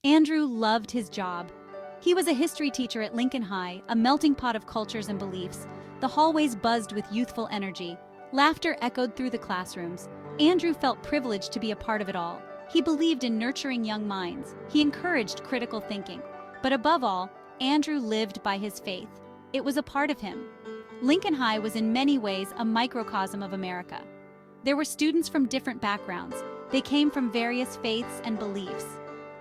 Andrew loved his job. He was a history teacher at Lincoln High, a melting pot of cultures and beliefs. The hallways buzzed with youthful energy. Laughter echoed through the classrooms. Andrew felt privileged to be a part of it all. He believed in nurturing young minds. He encouraged critical thinking. But above all, Andrew lived by his faith. It was a part of him. Lincoln High was in many ways a microcosm of America. There were students from different backgrounds. They came from various faiths and beliefs.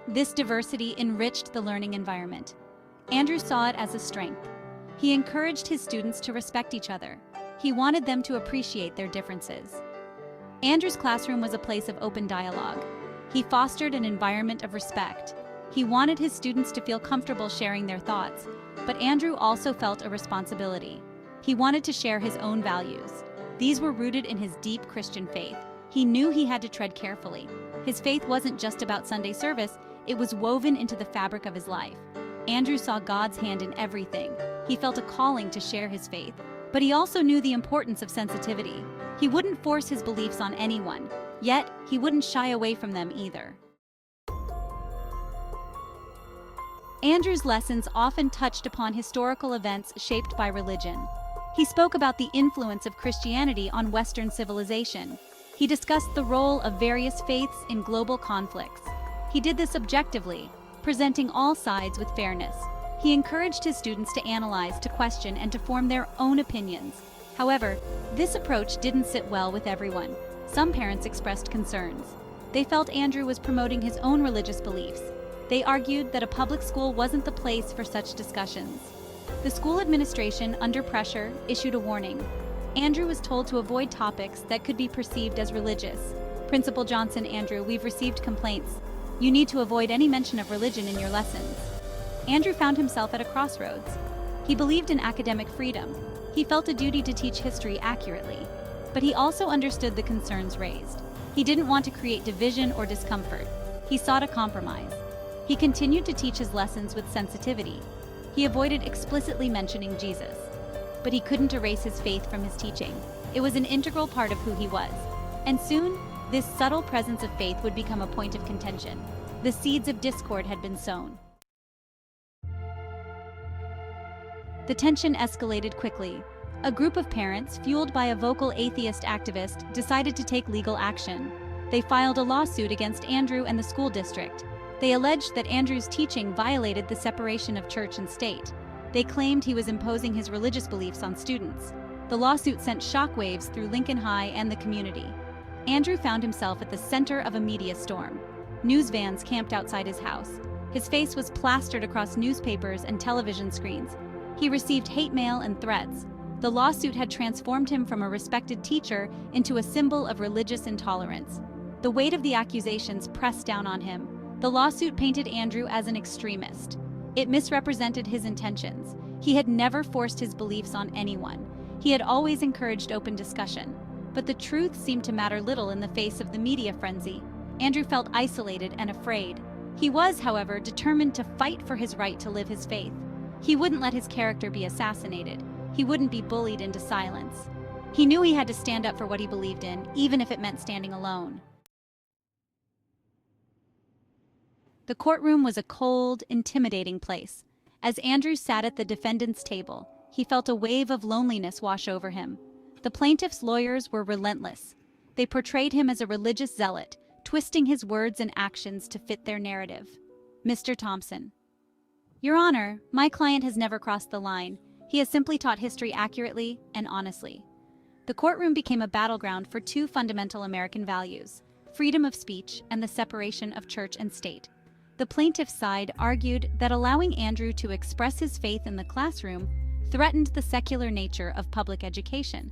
This diversity enriched the learning environment. Andrew saw it as a strength. He encouraged his students to respect each other. He wanted them to appreciate their differences. Andrew's classroom was a place of open dialogue. He fostered an environment of respect. He wanted his students to feel comfortable sharing their thoughts, but Andrew also felt a responsibility. He wanted to share his own values. These were rooted in his deep Christian faith. He knew he had to tread carefully. His faith wasn't just about Sunday service, it was woven into the fabric of his life. Andrew saw God's hand in everything. He felt a calling to share his faith, but he also knew the importance of sensitivity. He wouldn't force his beliefs on anyone, yet he wouldn't shy away from them either. Andrew's lessons often touched upon historical events shaped by religion. He spoke about the influence of Christianity on Western civilization. He discussed the role of various faiths in global conflicts. He did this objectively, presenting all sides with fairness. He encouraged his students to analyze, to question, and to form their own opinions. However, this approach didn't sit well with everyone. Some parents expressed concerns. They felt Andrew was promoting his own religious beliefs. They argued that a public school wasn't the place for such discussions. The school administration, under pressure, issued a warning. Andrew was told to avoid topics that could be perceived as religious. Principal Johnson: Andrew, we've received complaints. You need to avoid any mention of religion in your lessons. Andrew found himself at a crossroads. He believed in academic freedom. He felt a duty to teach history accurately. But he also understood the concerns raised. He didn't want to create division or discomfort. He sought a compromise. He continued to teach his lessons with sensitivity. He avoided explicitly mentioning Jesus. But he couldn't erase his faith from his teaching. It was an integral part of who he was. And soon, this subtle presence of faith would become a point of contention. The seeds of discord had been sown. The tension escalated quickly. A group of parents, fueled by a vocal atheist activist, decided to take legal action. They filed a lawsuit against Andrew and the school district. They alleged that Andrew's teaching violated the separation of church and state. They claimed he was imposing his religious beliefs on students. The lawsuit sent shockwaves through Lincoln High and the community. Andrew found himself at the center of a media storm. News vans camped outside his house. His face was plastered across newspapers and television screens. He received hate mail and threats. The lawsuit had transformed him from a respected teacher into a symbol of religious intolerance. The weight of the accusations pressed down on him. The lawsuit painted Andrew as an extremist. It misrepresented his intentions. He had never forced his beliefs on anyone. He had always encouraged open discussion. But the truth seemed to matter little in the face of the media frenzy. Andrew felt isolated and afraid. He was, however, determined to fight for his right to live his faith. He wouldn't let his character be assassinated. He wouldn't be bullied into silence. He knew he had to stand up for what he believed in, even if it meant standing alone. The courtroom was a cold, intimidating place. As Andrew sat at the defendant's table, he felt a wave of loneliness wash over him. The plaintiff's lawyers were relentless. They portrayed him as a religious zealot, twisting his words and actions to fit their narrative. Mr. Thompson: Your Honor, my client has never crossed the line. He has simply taught history accurately and honestly. The courtroom became a battleground for two fundamental American values: freedom of speech and the separation of church and state. The plaintiff's side argued that allowing Andrew to express his faith in the classroom threatened the secular nature of public education.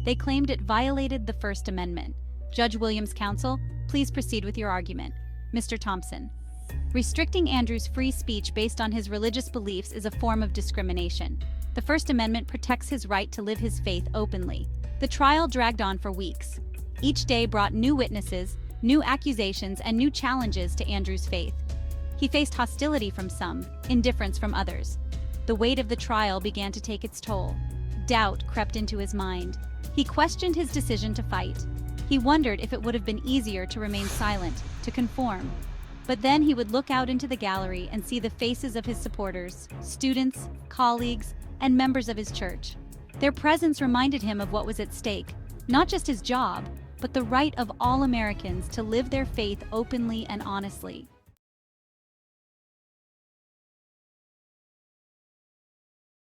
They claimed it violated the First Amendment. Judge Williams' counsel: Please proceed with your argument. Mr. Thompson: Restricting Andrew's free speech based on his religious beliefs is a form of discrimination. The First Amendment protects his right to live his faith openly. The trial dragged on for weeks. Each day brought new witnesses, new accusations, and new challenges to Andrew's faith. He faced hostility from some, indifference from others. The weight of the trial began to take its toll. Doubt crept into his mind. He questioned his decision to fight. He wondered if it would have been easier to remain silent, to conform. But then he would look out into the gallery and see the faces of his supporters, students, colleagues, and members of his church. Their presence reminded him of what was at stake, not just his job, but the right of all Americans to live their faith openly and honestly.